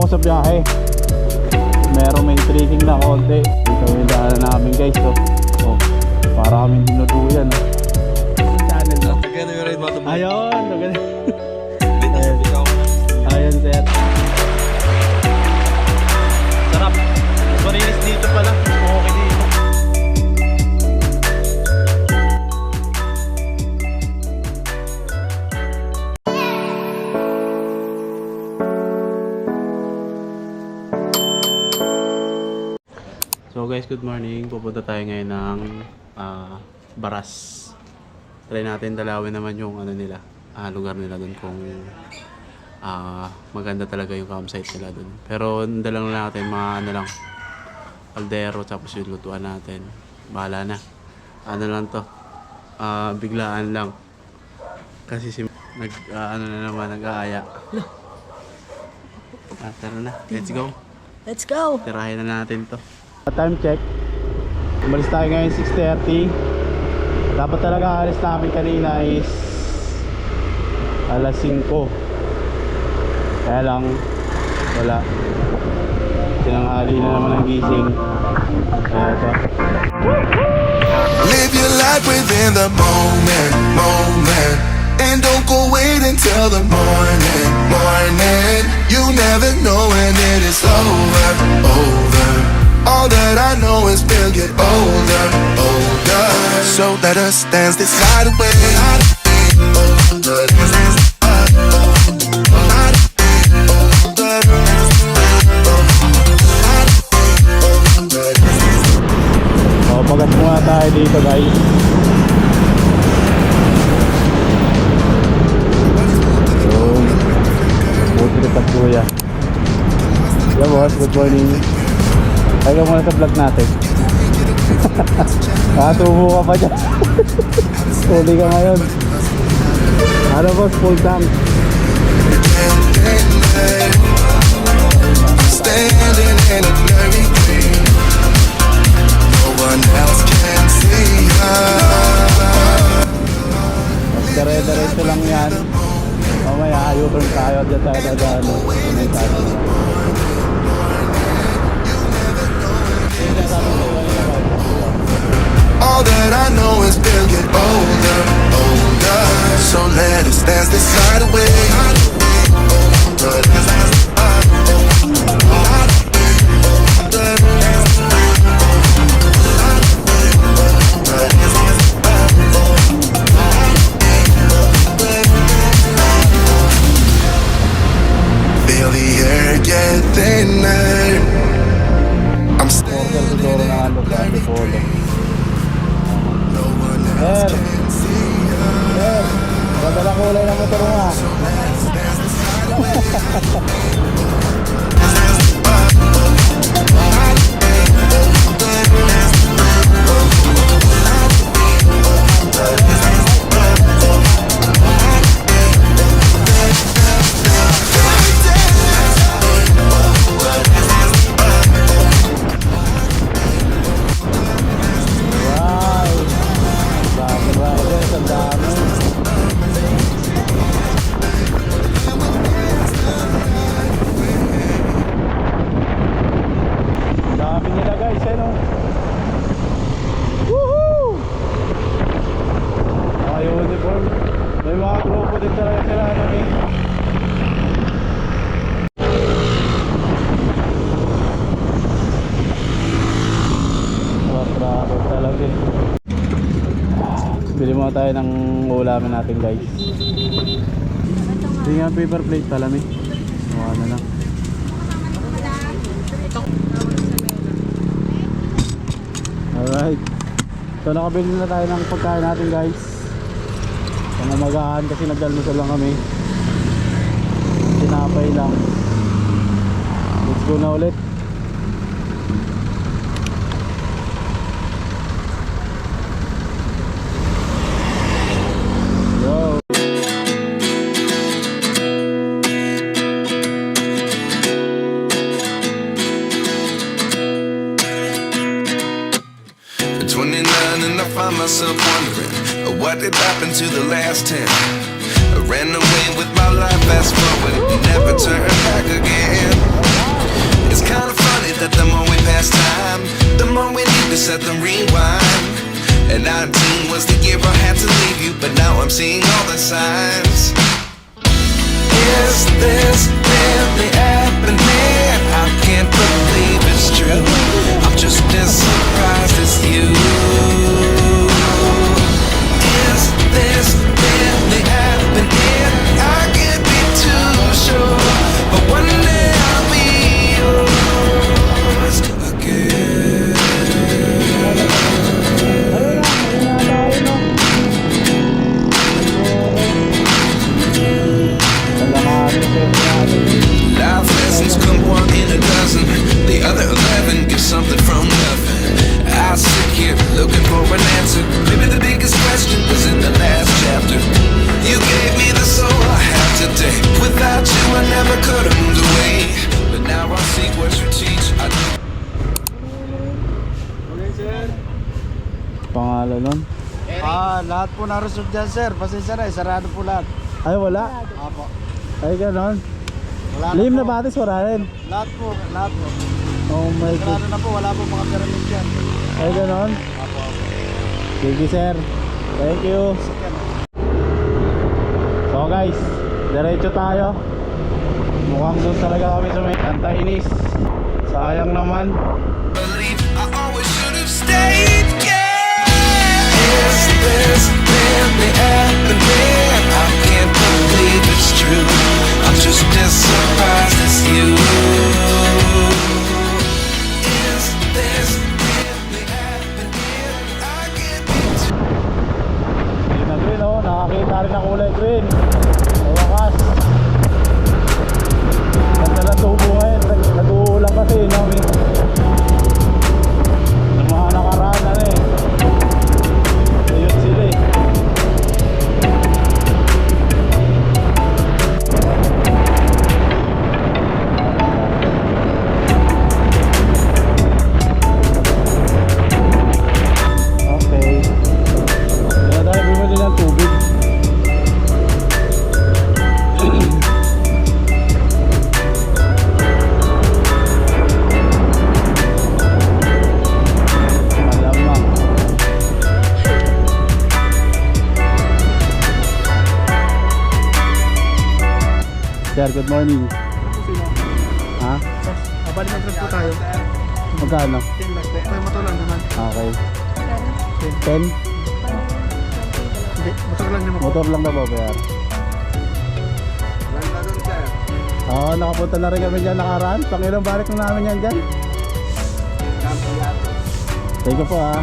ako sa biyahe. May trekking na konti. Ito yung daanan namin guys. So, para kami dinuduyan. Channel no? Ayun, ayun sir. Sarap. Marinis dito pala. Okay dito. So guys, good morning. Pupunta tayo ngayon ng Baras. Try natin dalawin naman yung ano nila, lugar nila doon kung maganda talaga yung campsite nila doon. Pero dalang natin mga ano lang, kaldero tapos yung lutuan natin. Bahala na. Ano lang to, biglaan lang. Kasi si nag-aaya. Tara na, let's go. Let's go! Tirahin na natin to. Time check. Umalis tayo ngayon 6:30. Dapat talaga alis namin kanina is alas 5. Kaya lang wala. Tinanghali na naman ang gising. Kaya ito. Live your life within the moment, moment. And don't go wait until the morning, morning. You never know when it is over, over. All that I know is we'll get older, older. So let us dance this night away. So, pagat muna tayo dito guys. So, buti na pagkuya. Yeah boss, good morning. Tayo muna sa vlog natin. Tubo ka pa dyan. Huli ka ngayon. Ano boss, full tank. Standing in a blurry dream. No one else can see us. Mas kare-diretso lang yan. Mamaya, U-turn tayo. Diyan tayo dadaan. All that I know is we'll get older, older. So let us dance this night away. Feel the air get thinner. I'm standing in a Sir, magandang kulay ng motor mo ha. May mga grupo din talaga sila namin. Grabe talaga eh. Bili muna tayo ng ulamin natin guys. Hindi nga paper plate pala may. Mukha na lang. Alright. So nakabili na tayo ng pagkain natin guys. Pangamagaan kasi nagdalmusal lang kami. Tinapay lang. Let's go na ulit. Yo. At 29 and I find myself wondering what did happen to the last 10. I ran away with my life, fast forward, never turn back again. It's kind of funny that the more we pass time, the more we need to set the rewind. And 19 was the year I had to leave you, but now I'm seeing all the signs. Is this really happening? I can't believe it's true. I'm just as surprised as you. Is this really happening? I can't be too sure, but one day I'll be yours again. Life lessons come one in a dozen. The other 11 give something from nothing. I sit here looking for an answer. Maybe the biggest question was in the last chapter. You gave me the soul I have today. Without you I never could have moved away. But now I see what you teach. Pangalan nun? Lahat po na-reserve dyan, sir. Pasensya na, sarado po lahat. Ay, wala. Apo. Ay, ganon. Wala Lihim na po. batis, wala rin. Lahat po, lahat po. Oh my Sarado God. na po, wala po mga pyramid dyan. Ay, ganon. Apo. Thank you, sir. Thank you. So guys, diretso tayo. Mukhang doon talaga kami sa may Antainis. Sayang naman. Believe I always should have stayed. Yeah. Is this really happening? I can't believe it's true. I'm just as surprised as you. Is this really happening? I can't be Yun na green, oh. Nakakita rin ng kulay green. Sa wakas. Ganda na tubo ngayon. Nag-uulang kasi, no? Yung mga nakaraan na eh. Ayun sila eh. Okay. Kaya tayo bumili ng tubig. Malamang. Sir, good morning. Ha? Abali mag po tayo. Magkano? 10 lang po. May motor lang naman. Okay. 10? Hindi, motor lang naman po. Motor lang na babayar. Lang na doon, sir. Oo, nakapunta na rin kami dyan nakaraan. Pangilong balik na namin yan dyan. Thank you po ha.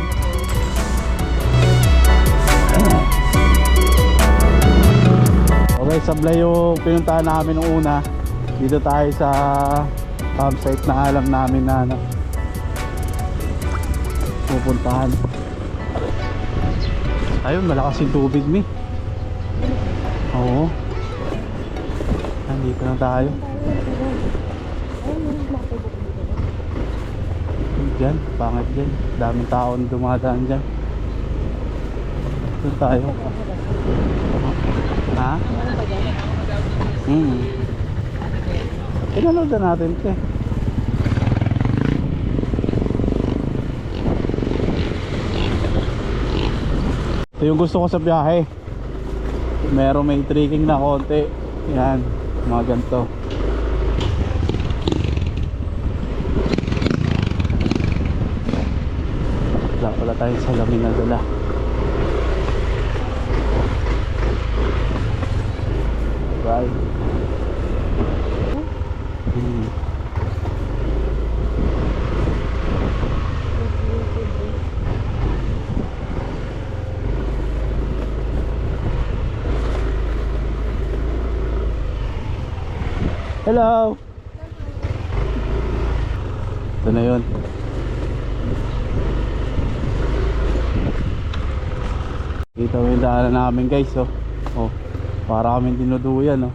Okay, sablay yung pinuntahan namin nung una. Dito tayo sa campsite na alam namin na ano, pupuntahan. Ayun, malakas yung tubig mi. Oo. Nandito na tayo. Diyan, pangit dyan. Daming tao na dumadaan dyan. Dito tayo. Ha? Pinanood na natin ito eh. Ito yung gusto ko sa biyahe. Meron may trekking na konti. Yan, mga ganito. Wala pala tayong salamin na dala. Right. Hello. Ito na yun. Dito yung daanan namin guys, oh. Oh, para kami dinuduyan, oh.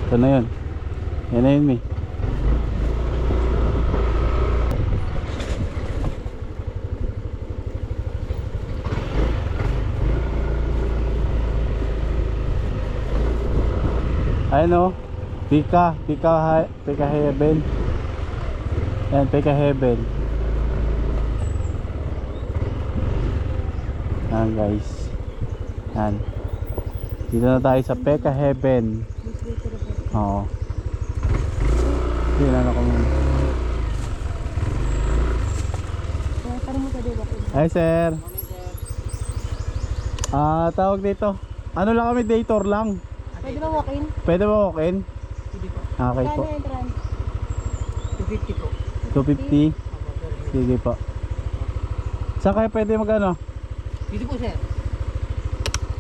Ito na yun. Yan na yun, Mi. Ayun o. Pika Heaven. Yan, Pika Heaven. Yan guys. Yan. Dito na tayo sa Pika Heaven. Oo. Tingnan ako muna. Hi sir. Tawag dito. Ano lang kami, day tour lang. Pwede ba walk-in? Pwede ba walk-in? Pwede po. Okay po. Kano entrance? 250 po. 250. Sige po. Saan kayo pwede mag-ano? Dito po sir.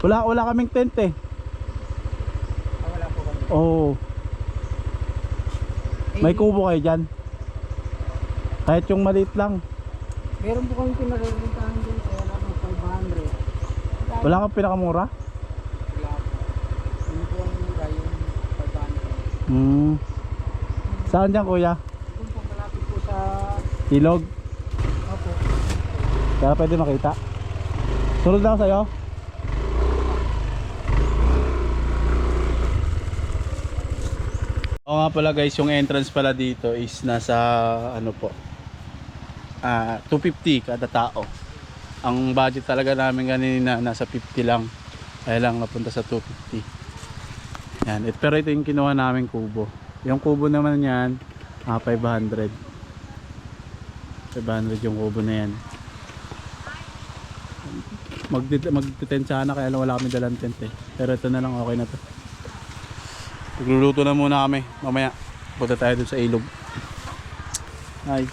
Wala kaming tent eh. Wala po kami. Oo. May kubo kayo dyan. Kahit yung maliit lang. Meron po kami pinarerentahan dun sa wala po 500. Wala kang pinakamura? Wala po. Ano po ang mura yung 500? Saan dyan kuya? Kung po malapit po sa... Ilog? Opo. Kaya pwede makita. Sunod ako sa'yo. Oo nga pala guys, yung entrance pala dito is nasa ano po 250 kada tao. Ang budget talaga namin kanina nasa 50 lang. Kaya lang napunta sa 250. Yan, pero ito yung kinuha namin kubo. Yung kubo naman yan 500 yung kubo na yan. Magte-tent sana, kaya lang wala kami dalang tent eh. Pero ito na lang, okay na to. Magluluto na muna kami. Mamaya punta tayo dun sa ilog. Hi.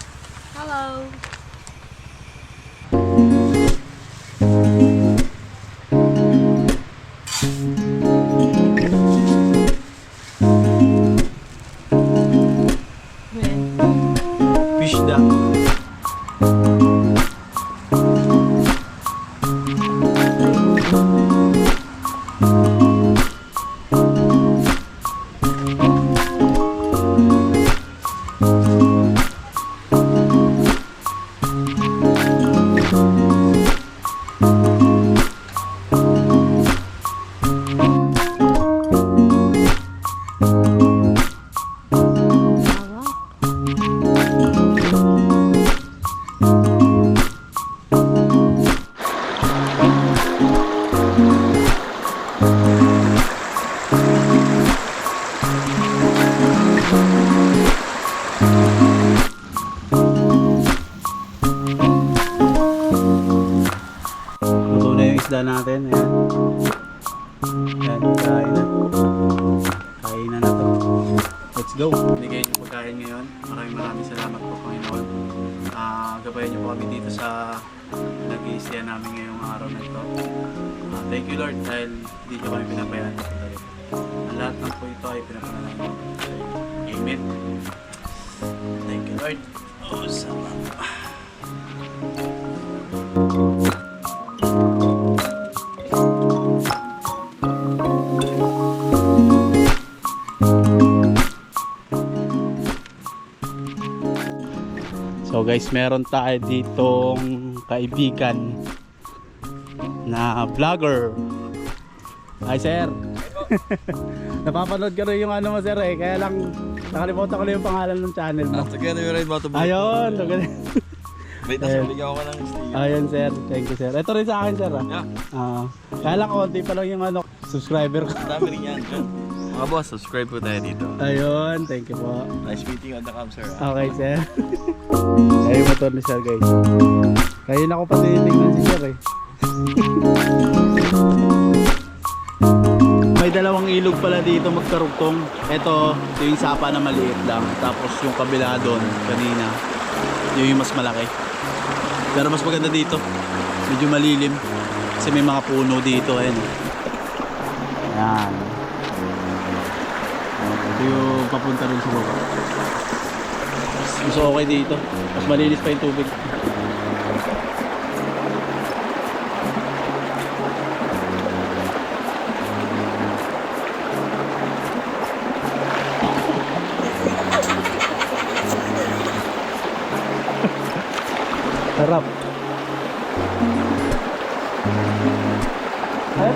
Hello. Fish da. Luto na yung isda natin. Ayan. Ayan, kain na. Kainan na to. Let's go. Binigay niyo pagkain ngayon. Maraming salamat po, Panginoon. Gabayan niyo po kami dito sa nag-i-stay namin ngayong araw na ito. Thank you Lord dahil hindi niyo kami pinabayaan. Ang lahat ng po ito ay pinapanalangin mo. Amen. Thank you Lord. Oh, salamat. So guys, meron tayo ditong kaibigan na vlogger. Hi sir. Napapanood ko rin yung ano mo sir eh. Kaya lang nakalimutan ko lang yung pangalan ng channel mo. Together we ride motorbike. Ayun. Wait, nasa bigyan ko ng sticker. Ayun sir. Thank you sir. Ito rin sa akin sir ah. Yeah. Kaya lang konti pa lang yung ano subscriber ko. Dami rin yan. Mga boss, subscribe po tayo dito. Ayun. Thank you po. Nice meeting on the cam, sir. Okay sir. Ayun motor ni sir guys. Kaya na ko pa tinitingnan si sir eh. May dalawang ilog pala dito magkarugtong. Ito yung sapa na maliit lang. Tapos yung kabila doon kanina, yung mas malaki. Pero mas maganda dito. Medyo malilim. Kasi may mga puno dito. Ayan. Ayan. Ito yung papunta rin sa baba. Mas okay dito. Mas malinis pa yung tubig.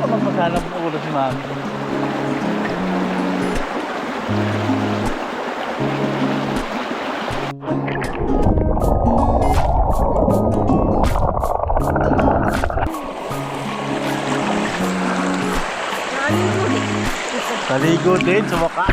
Magmaghanap po ulo si mami. Taligo din, sumaka.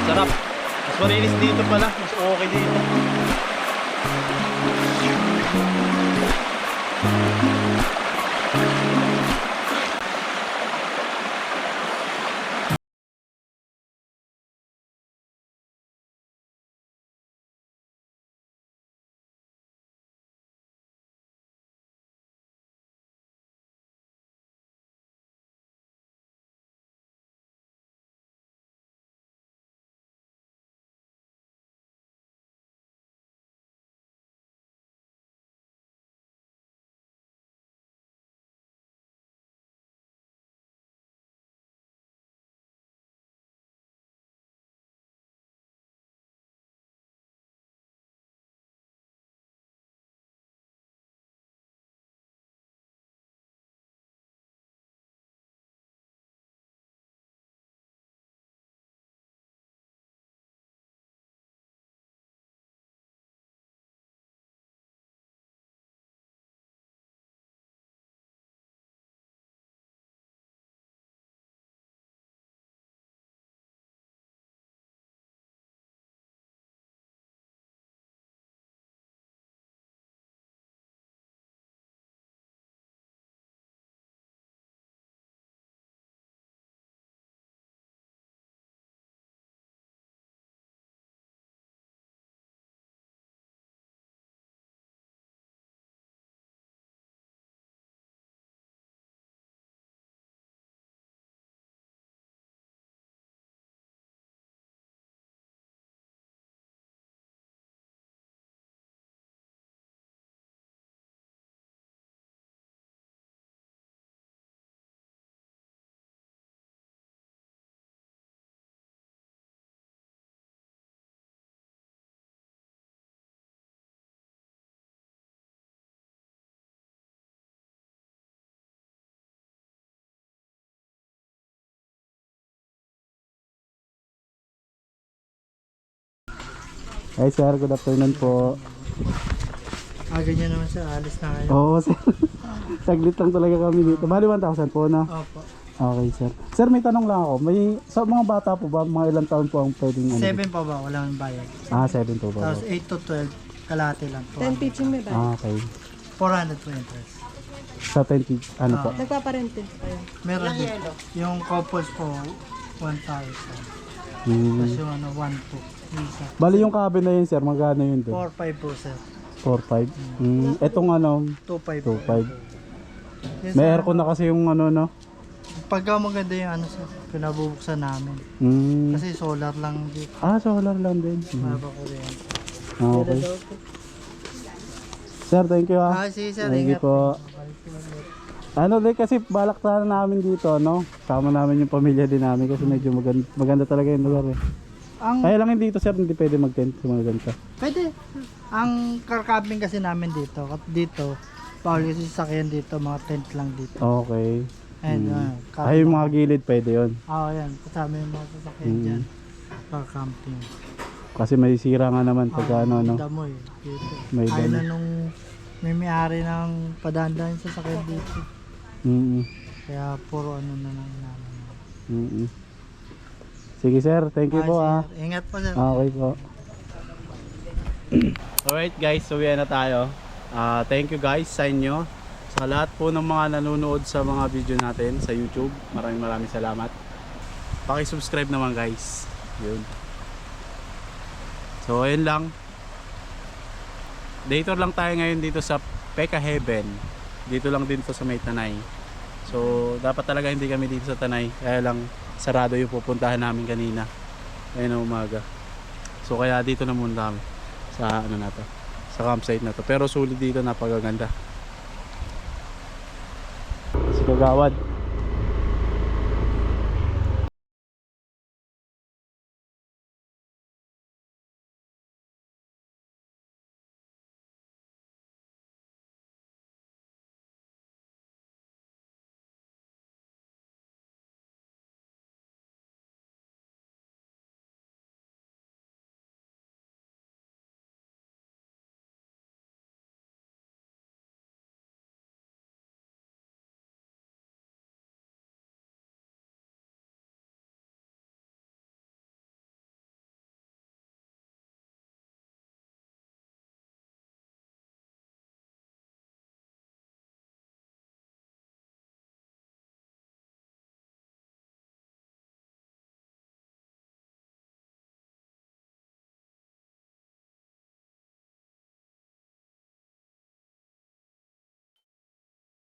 Sarap. Mas malinis dito pala. Mas okay dito. Hi sir, good afternoon po. Ganyan naman siya, alis na kayo. Oo sir. Saglit lang talaga kami dito. Bali 1,000 po na. Opo. Okay sir. Sir, may tanong lang ako. May sa mga bata po ba, mga ilang taon po ang pwedeng 7 pa ba? Wala nang bayad. 7 po ba? Tapos 8 to 12, kalahati lang. 10 teaching may ba? Okay. 400 po interest. Sa 10 kids, ano po? Nagpaparente kayo. Meron din. Yung couples po, 1,000. Hmm. Tapos yung ano, 1 po. Isa. Bali yung cabin na yun sir, magkano yun doon? 4,500 po sir. 4,500. Etong ano, 2,500 po. 2,500. Yes, May sir. aircon na kasi yung ano no. Pagka maganda yung ano sir, pinabubuksan namin. Hmm. Kasi solar lang dito. Solar lang din. Maba ko rin. Okay. Sir, thank you Sige sir, Thank you ingat. po. Ano din kasi balak sana namin dito, no? Sama namin yung pamilya din namin kasi medyo maganda talaga yung lugar eh. Kaya lang dito sir, hindi pwede mag-tent sa mga ganito. Pwede. Ang car camping kasi namin dito, at dito, bawal kasi sasakyan dito, mga tent lang dito. Okay. And, Ay, yung mga gilid pwede yun. yan. Kasama yung mga sasakyan dyan. Car camping. Kasi may sira nga naman pag ano, no? Damoy. Dito. May Ayaw damo. na nung may-ari ng padaan-daan sa sasakyan dito. Kaya puro ano na lang namin. Sige sir, thank you po Sir. Ingat po sir. Okay po. Alright guys, so uwi na tayo. Thank you guys sa inyo. Sa lahat po ng mga nanonood sa mga video natin sa YouTube. Maraming salamat. Paki-subscribe naman guys. Yun. So ayun lang. Dito lang tayo ngayon dito sa Peka Heaven. Dito lang din po sa may Tanay. So dapat talaga hindi kami dito sa Tanay. Kaya lang sarado yung pupuntahan namin kanina. ayun na umaga. So kaya dito na muna kami sa ano na to, sa campsite na to. Pero sulit dito, napakaganda. Si Kagawad